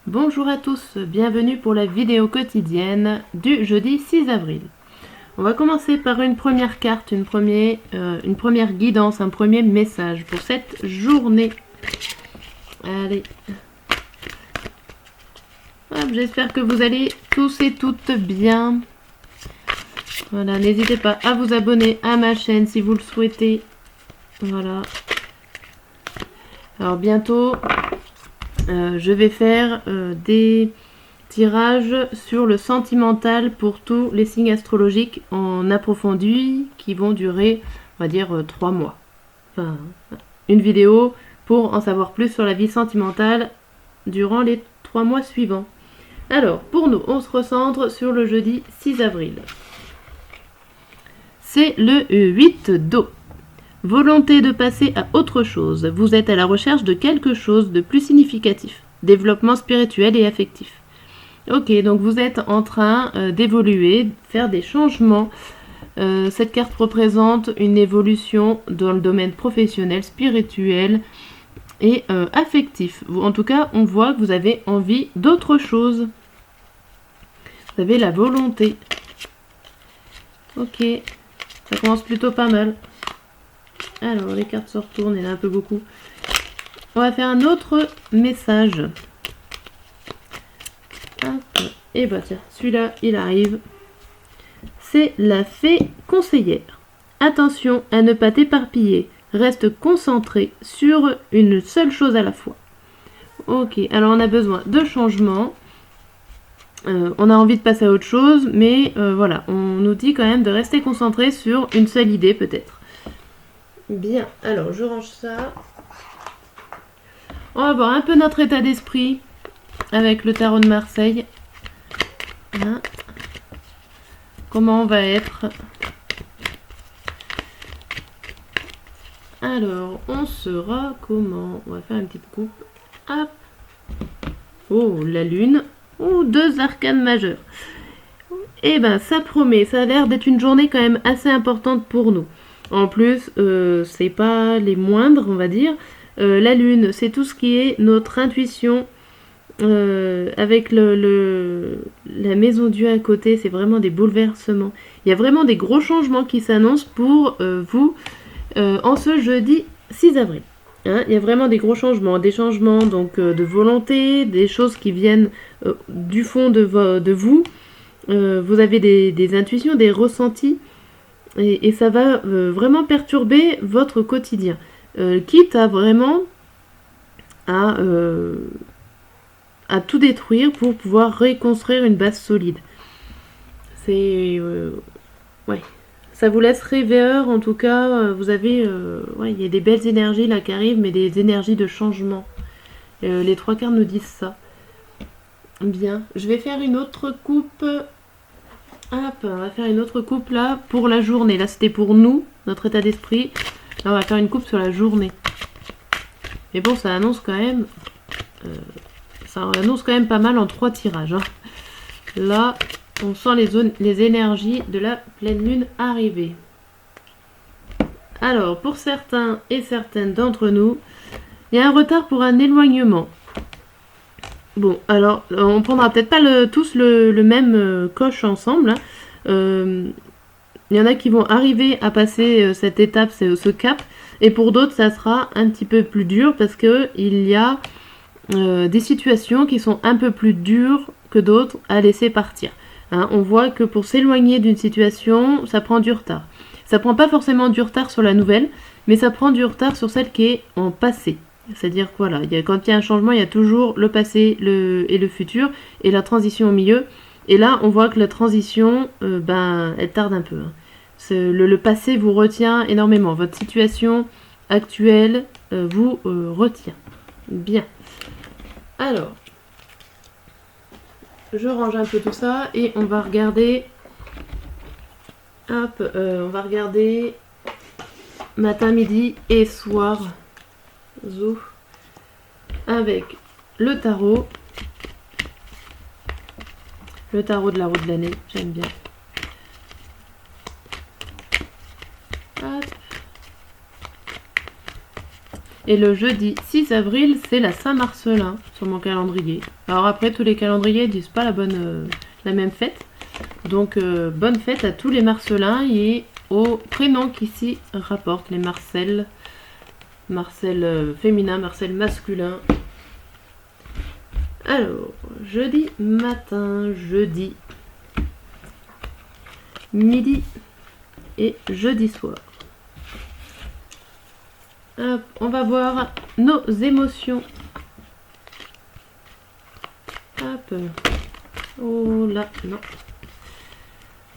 Bonjour à tous, bienvenue pour la vidéo quotidienne du jeudi 6 avril. On va commencer par une première carte, une première guidance, un premier message pour cette journée. Allez. Hop, j'espère que vous allez tous et toutes bien. Voilà, n'hésitez pas à vous abonner à ma chaîne si vous le souhaitez. Voilà. Alors bientôt, je vais faire des tirages sur le sentimental pour tous les signes astrologiques en approfondi qui vont durer, on va dire, 3 mois. Enfin, une vidéo pour en savoir plus sur la vie sentimentale durant les 3 mois suivants. Alors, pour nous, on se recentre sur le jeudi 6 avril. C'est le 8 d'eau. Volonté de passer à autre chose. Vous êtes à la recherche de quelque chose de plus significatif. Développement spirituel et affectif. Ok, donc vous êtes en train d'évoluer, faire des changements. Cette carte représente une évolution dans le domaine professionnel, spirituel et affectif. En tout cas, on voit que vous avez envie d'autre chose. Vous avez la volonté. Ok, ça commence plutôt pas mal. Alors, les cartes se retournent, il y en a un peu beaucoup. On va faire un autre message. Hop. Et bah tiens, celui-là, il arrive. C'est la fée conseillère. Attention à ne pas t'éparpiller. Reste concentré sur une seule chose à la fois. Ok, alors on a besoin de changement. On a envie de passer à autre chose, mais voilà, on nous dit quand même de rester concentré sur une seule idée peut-être. Bien, alors je range ça. On va voir un peu notre état d'esprit avec le tarot de Marseille. Hein, comment on va être. Alors, on sera comment? On va faire une petite coupe. Hop. Oh, la lune. Oh, 2 arcanes majeures. Eh ben, ça promet. Ça a l'air d'être une journée quand même assez importante pour nous. En plus, c'est pas les moindres, on va dire. La lune, c'est tout ce qui est notre intuition. Avec la maison Dieu à côté, c'est vraiment des bouleversements. Il y a vraiment des gros changements qui s'annoncent pour vous en ce jeudi 6 avril. Hein, il y a vraiment des gros changements, donc de volonté, des choses qui viennent du fond de vous. Vous avez des intuitions, des ressentis, et ça va vraiment perturber votre quotidien. Quitte à vraiment à tout détruire pour pouvoir reconstruire une base solide. C'est... ouais. Ça vous laisse rêveur, en tout cas, vous avez... ouais, il y a des belles énergies là qui arrivent, mais des énergies de changement. Les 3 cartes nous disent ça. Bien. Je vais faire une autre coupe. Hop, on va faire une autre coupe là pour la journée. Là, c'était pour nous, notre état d'esprit. Là, on va faire une coupe sur la journée. Mais bon, ça annonce quand même... ça annonce quand même pas mal en 3 tirages. Hein. Là, on sent les énergies de la pleine lune arriver. Alors, pour certains et certaines d'entre nous, il y a un retard pour un éloignement. Bon, alors, on prendra peut-être pas tous le même coche ensemble. Hein. Il y en a qui vont arriver à passer cette étape, ce cap. Et pour d'autres, ça sera un petit peu plus dur parce qu'il y a des situations qui sont un peu plus dures que d'autres à laisser partir. Hein, on voit que pour s'éloigner d'une situation, ça prend du retard. Ça prend pas forcément du retard sur la nouvelle, mais ça prend du retard sur celle qui est en passé. C'est-à-dire que voilà, quand il y a un changement, il y a toujours le passé et le futur, et la transition au milieu. Et là, on voit que la transition, elle tarde un peu. Hein. Le passé vous retient énormément. Votre situation actuelle vous retient. Bien. Alors, je range un peu tout ça et on va regarder. Hop, on va regarder matin, midi et soir. Zou. Avec le tarot. Le tarot de la roue de l'année, j'aime bien. Hop. Et le jeudi 6 avril, c'est la Saint-Marcellin sur mon calendrier. Alors après, tous les calendriers disent pas la même fête. Donc bonne fête à tous les Marcellins et aux prénoms qui s'y rapportent. Les Marcel, Marcel féminin, Marcel masculin. Alors, jeudi matin, jeudi midi et jeudi soir. Hop, on va voir nos émotions. Hop. Oh là, non.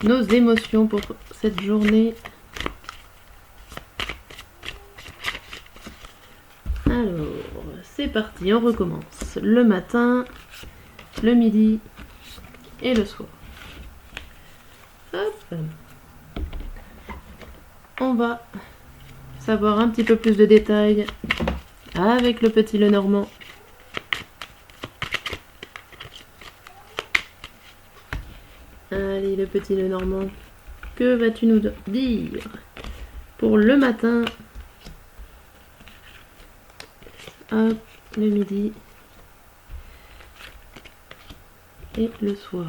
Nos émotions pour cette journée. Alors, c'est parti, on recommence. Le matin, le midi et le soir. Hop. On va savoir un petit peu plus de détails avec le petit Lenormand. Allez, le petit Lenormand, que vas-tu nous dire pour le matin? Hop, le midi et le soir.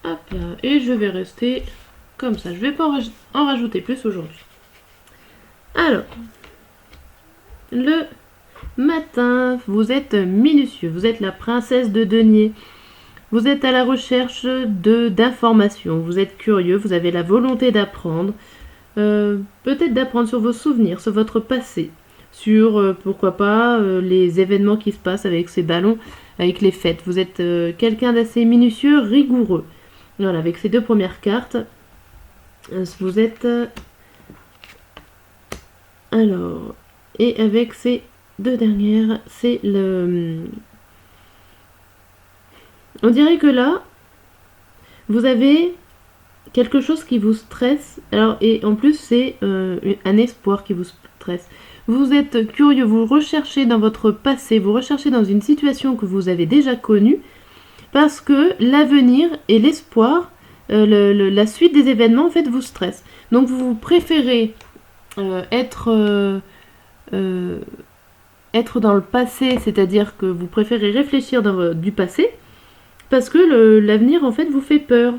Hop là, et je vais rester comme ça. Je vais pas en rajouter plus aujourd'hui. Alors, le matin, vous êtes minutieux, vous êtes la princesse de denier. Vous êtes à la recherche d'informations, vous êtes curieux, vous avez la volonté d'apprendre. Peut-être d'apprendre sur vos souvenirs, sur votre passé, sur pourquoi pas les événements qui se passent avec ces ballons, avec les fêtes. Vous êtes quelqu'un d'assez minutieux, rigoureux. Voilà, avec ces deux premières cartes, vous êtes... alors, et avec ces deux dernières, c'est le... On dirait que là, vous avez quelque chose qui vous stresse. Alors, et en plus, c'est un espoir qui vous stresse. Vous êtes curieux, vous recherchez dans votre passé, vous recherchez dans une situation que vous avez déjà connue, parce que l'avenir et l'espoir, la suite des événements, en fait, vous stresse. Donc, vous préférez être dans le passé, c'est-à-dire que vous préférez réfléchir du passé, parce que l'avenir, en fait, vous fait peur.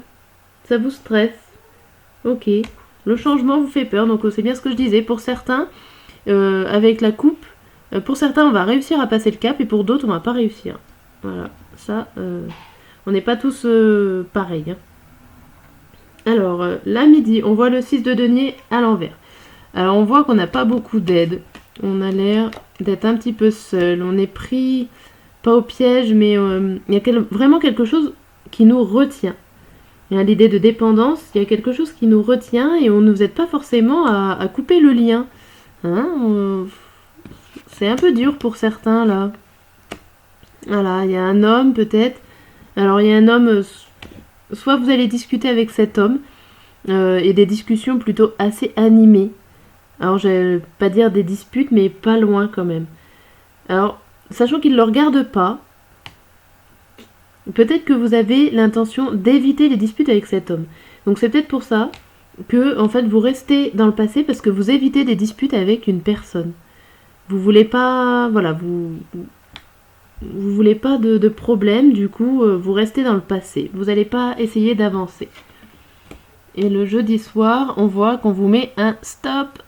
Ça vous stresse. Ok. Le changement vous fait peur. Donc c'est bien ce que je disais. Pour certains, avec la coupe, pour certains, on va réussir à passer le cap et pour d'autres, on va pas réussir. Voilà. Ça, on n'est pas tous pareils. Hein. Alors, là, midi, on voit le 6 de denier à l'envers. Alors, on voit qu'on n'a pas beaucoup d'aide. On a l'air d'être un petit peu seul. On est pris, pas au piège, mais il y a vraiment quelque chose qui nous retient. Il y a l'idée de dépendance, il y a quelque chose qui nous retient et on ne vous aide pas forcément à couper le lien. Hein, c'est un peu dur pour certains là. Voilà, il y a un homme peut-être. Alors il y a un homme, soit vous allez discuter avec cet homme et des discussions plutôt assez animées. Alors je vais pas dire des disputes mais pas loin quand même. Alors, sachant qu'il ne le regarde pas, peut-être que vous avez l'intention d'éviter les disputes avec cet homme. Donc c'est peut-être pour ça que en fait vous restez dans le passé parce que vous évitez des disputes avec une personne. Vous voulez pas, voilà, vous voulez pas de problème, du coup vous restez dans le passé. Vous n'allez pas essayer d'avancer. Et le jeudi soir, on voit qu'on vous met un stop.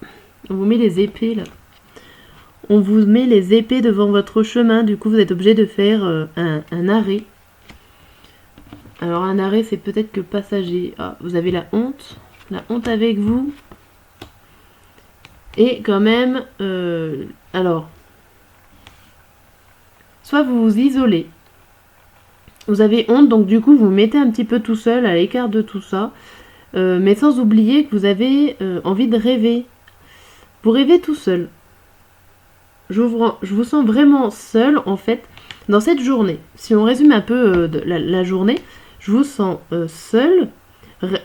On vous met les épées là. On vous met les épées devant votre chemin, du coup vous êtes obligé de faire un arrêt. Alors un arrêt c'est peut-être que passager. Ah, vous avez la honte avec vous. Et quand même, alors, soit vous vous isolez. Vous avez honte, donc du coup vous vous mettez un petit peu tout seul à l'écart de tout ça. Mais sans oublier que vous avez envie de rêver. Vous rêvez tout seul. Je vous sens vraiment seul en fait dans cette journée. Si on résume un peu la journée, je vous sens seul,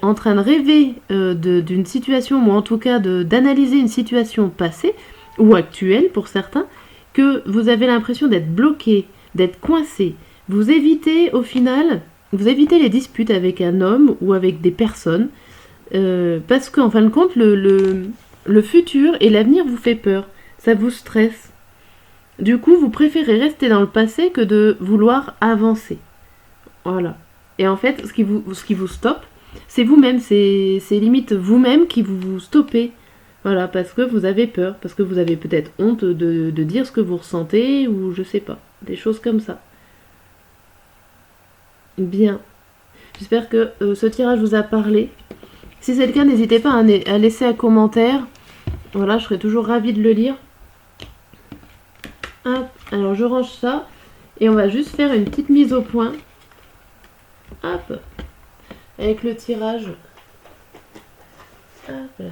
en train de rêver d'une situation, ou en tout cas d'analyser une situation passée ou actuelle pour certains, que vous avez l'impression d'être bloqué, d'être coincé. Vous évitez au final, vous évitez les disputes avec un homme ou avec des personnes, parce qu'en fin de compte, le futur et l'avenir vous fait peur, ça vous stresse. Du coup, vous préférez rester dans le passé que de vouloir avancer. Voilà. Et en fait, ce qui vous stoppe, c'est vous-même, c'est limite vous-même qui vous stoppez. Voilà, parce que vous avez peur, parce que vous avez peut-être honte de dire ce que vous ressentez, ou je sais pas, des choses comme ça. Bien. J'espère que ce tirage vous a parlé. Si c'est le cas, n'hésitez pas à laisser un commentaire. Voilà, je serais toujours ravie de le lire. Hop, alors je range ça. Et on va juste faire une petite mise au point. Hop. Avec le tirage. Hop là.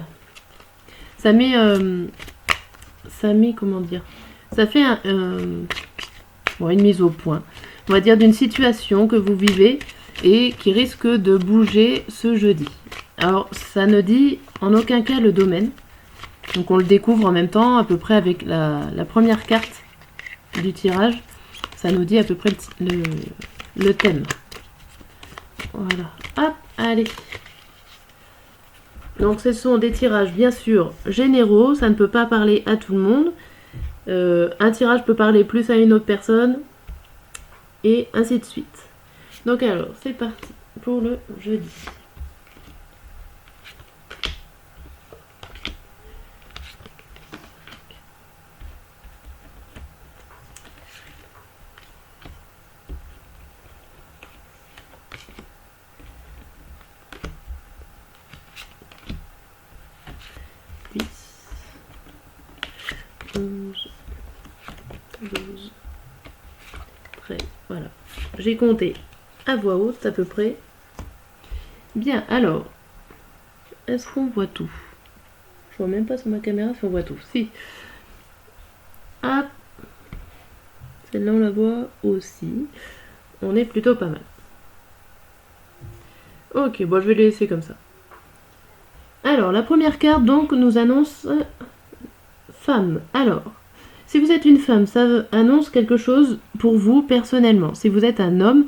Ça met, comment dire, ça fait une mise au point, on va dire, d'une situation que vous vivez et qui risque de bouger ce jeudi. Alors, ça ne dit en aucun cas le domaine, donc on le découvre en même temps, à peu près avec la première carte du tirage, ça nous dit à peu près le thème. Voilà, hop, allez. Donc ce sont des tirages bien sûr généraux, ça ne peut pas parler à tout le monde. Un tirage peut parler plus à une autre personne, et ainsi de suite. Donc alors, c'est parti pour le jeudi. Voilà, j'ai compté à voix haute à peu près. Bien, alors, est-ce qu'on voit tout? Je vois même pas sur ma caméra si on voit tout. Si. Hop. Celle-là on la voit aussi. On est plutôt pas mal. Ok, bon je vais les laisser comme ça. Alors, la première carte donc nous annonce femme. Alors, si vous êtes une femme, ça annonce quelque chose pour vous personnellement. Si vous êtes un homme,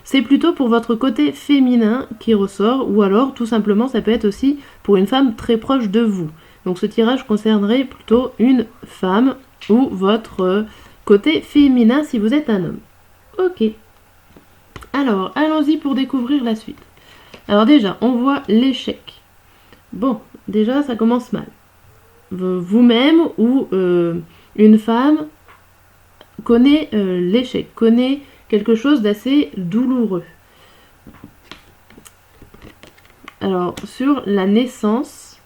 c'est plutôt pour votre côté féminin qui ressort, ou alors tout simplement ça peut être aussi pour une femme très proche de vous. Donc ce tirage concernerait plutôt une femme ou votre côté féminin si vous êtes un homme. Ok. Alors, allons-y pour découvrir la suite. Alors déjà, on voit l'échec. Bon, déjà ça commence mal. Vous-même ou une femme connaît l'échec, connaît quelque chose d'assez douloureux. Alors, sur la naissance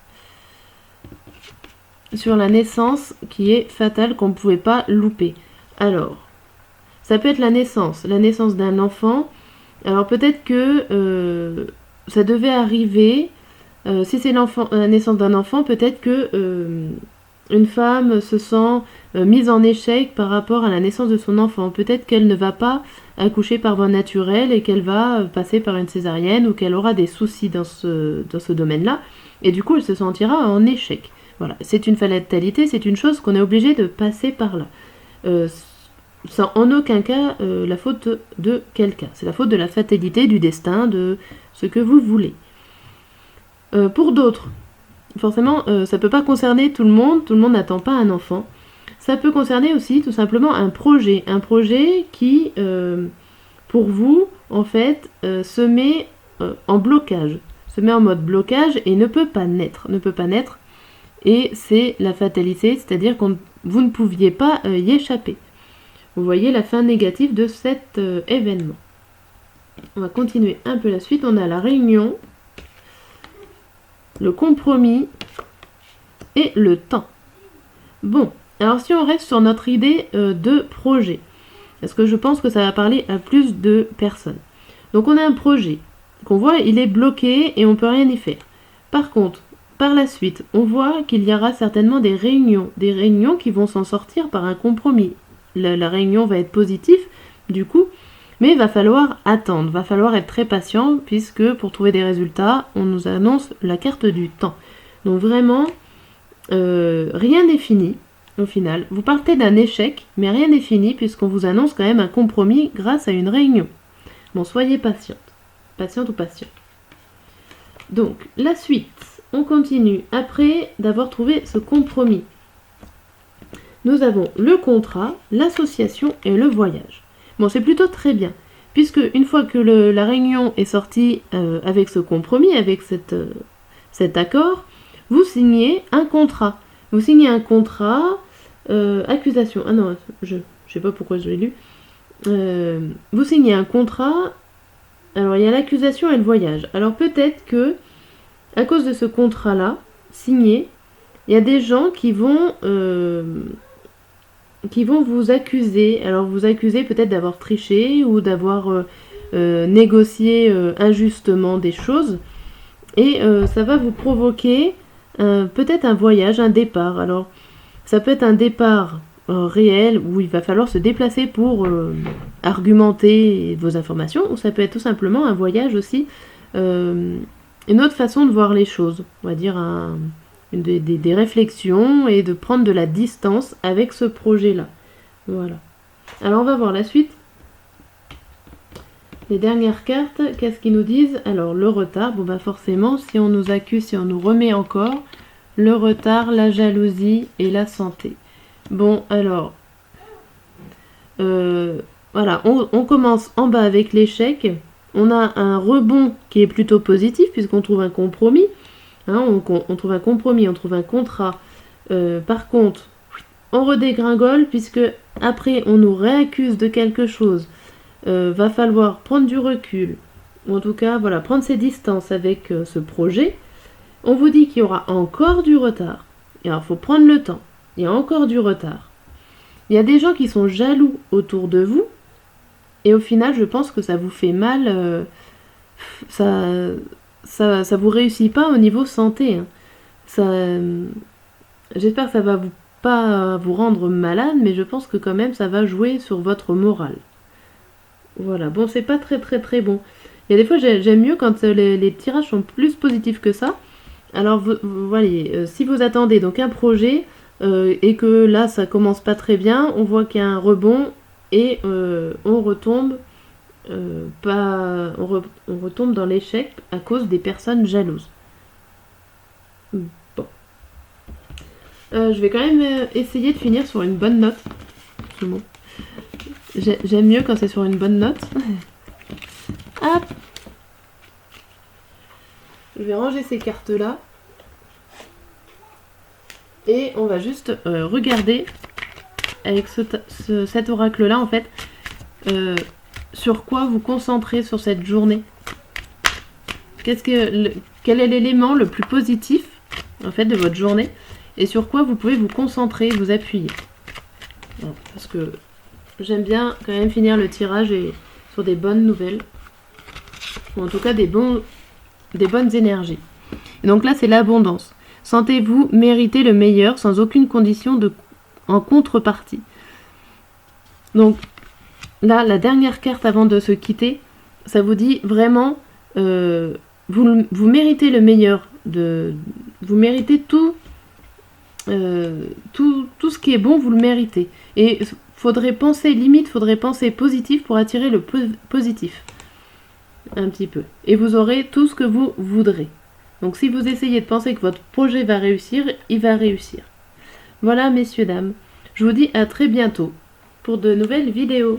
qui est fatale, qu'on ne pouvait pas louper. Alors, ça peut être la naissance d'un enfant. Alors peut-être que ça devait arriver, si c'est la naissance d'un enfant, peut-être que une femme se sent mise en échec par rapport à la naissance de son enfant. Peut-être qu'elle ne va pas accoucher par voie naturelle et qu'elle va passer par une césarienne ou qu'elle aura des soucis dans ce domaine-là. Et du coup, elle se sentira en échec. Voilà, c'est une fatalité, c'est une chose qu'on est obligé de passer par là. Sans en aucun cas la faute de quelqu'un. C'est la faute de la fatalité, du destin, de ce que vous voulez. Pour d'autres, forcément, ça ne peut pas concerner tout le monde n'attend pas un enfant. Ça peut concerner aussi tout simplement un projet qui, pour vous, en fait, se met en blocage, se met en mode blocage et ne peut pas naître. Et c'est la fatalité, c'est-à-dire que vous ne pouviez pas y échapper. Vous voyez la fin négative de cet événement. On va continuer un peu la suite. On a la réunion, le compromis et le temps. Bon, alors si on reste sur notre idée de projet, parce que je pense que ça va parler à plus de personnes. Donc on a un projet qu'on voit, il est bloqué et on ne peut rien y faire. Par contre, par la suite, on voit qu'il y aura certainement des réunions qui vont s'en sortir par un compromis. La réunion va être positive, du coup, mais il va falloir attendre, va falloir être très patient, puisque pour trouver des résultats, on nous annonce la carte du temps. Donc vraiment, rien n'est fini, au final. Vous partez d'un échec, mais rien n'est fini, puisqu'on vous annonce quand même un compromis grâce à une réunion. Bon, soyez patiente ou patient. Donc, la suite, on continue. Après d'avoir trouvé ce compromis, nous avons le contrat, l'association et le voyage. Bon, c'est plutôt très bien, puisque une fois que la réunion est sortie avec ce compromis, avec cet accord, vous signez un contrat. Vous signez un contrat, accusation. Ah non, je sais pas pourquoi je l'ai lu. Vous signez un contrat. Alors, il y a l'accusation et le voyage. Alors, peut-être que, à cause de ce contrat-là, signé, il y a des gens qui vont vous accuser. Alors, vous accusez peut-être d'avoir triché ou d'avoir négocié injustement des choses. Et ça va vous provoquer peut-être un voyage, un départ. Alors, ça peut être un départ réel où il va falloir se déplacer pour argumenter vos informations, ou ça peut être tout simplement un voyage aussi, une autre façon de voir les choses, on va dire des réflexions et de prendre de la distance avec ce projet-là. Voilà. Alors on va voir la suite. Les dernières cartes, qu'est-ce qu'ils nous disent? Alors le retard, bon bah forcément, si on nous accuse, si on nous remet encore, le retard, la jalousie et la santé. Bon, alors, voilà, on commence en bas avec l'échec. On a un rebond qui est plutôt positif puisqu'on trouve un compromis. Hein, on trouve un compromis, on trouve un contrat. Par contre, on redégringole puisque après on nous réaccuse de quelque chose. Va falloir prendre du recul. Ou en tout cas, voilà, prendre ses distances avec ce projet. On vous dit qu'il y aura encore du retard. Et alors, il faut prendre le temps. Il y a encore du retard. Il y a des gens qui sont jaloux autour de vous. Et au final, je pense que ça vous fait mal. Ça vous réussit pas au niveau santé. Hein. J'espère que ça va pas vous rendre malade, mais je pense que quand même, ça va jouer sur votre morale. Voilà. Bon, c'est pas très très très bon. Il y a des fois, j'aime mieux quand les tirages sont plus positifs que ça. Alors, vous voyez, si vous attendez donc un projet et que là, ça commence pas très bien, on voit qu'il y a un rebond et on retombe on retombe dans l'échec à cause des personnes jalouses. Bon. Je vais quand même essayer de finir sur une bonne note. Bon. J'aime mieux quand c'est sur une bonne note. Hop. Je vais ranger ces cartes-là. Et on va juste regarder avec cet oracle-là, en fait, sur quoi vous concentrez sur cette journée. Quel est l'élément le plus positif, en fait, de votre journée et sur quoi vous pouvez vous concentrer, vous appuyer. Voilà, parce que j'aime bien quand même finir le tirage sur des bonnes nouvelles. Ou en tout cas des bonnes énergies. Et donc là, c'est l'abondance. Sentez-vous mériter le meilleur sans aucune condition en contrepartie. Donc là, la dernière carte avant de se quitter, ça vous dit vraiment, vous méritez le meilleur. Vous méritez tout ce qui est bon, vous le méritez. Et faudrait penser positif pour attirer le positif. Un petit peu. Et vous aurez tout ce que vous voudrez. Donc si vous essayez de penser que votre projet va réussir, il va réussir. Voilà, messieurs, dames. Je vous dis à très bientôt pour de nouvelles vidéos.